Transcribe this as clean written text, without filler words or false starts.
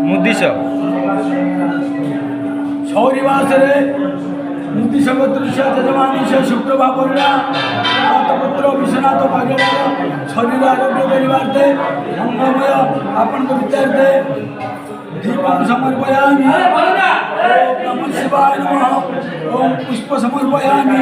मुद्दिश सौरिवास मुक्ति दृश्य जजमानुष शुक्र भावना पुत्र विश्वनाथ पागल शरीर आरोग्य परिवारे मंगलमय आपण विचारते दीपं समर्पयामि ओम नमः शिवाय नमः ओम पुष्प समर्पयामि।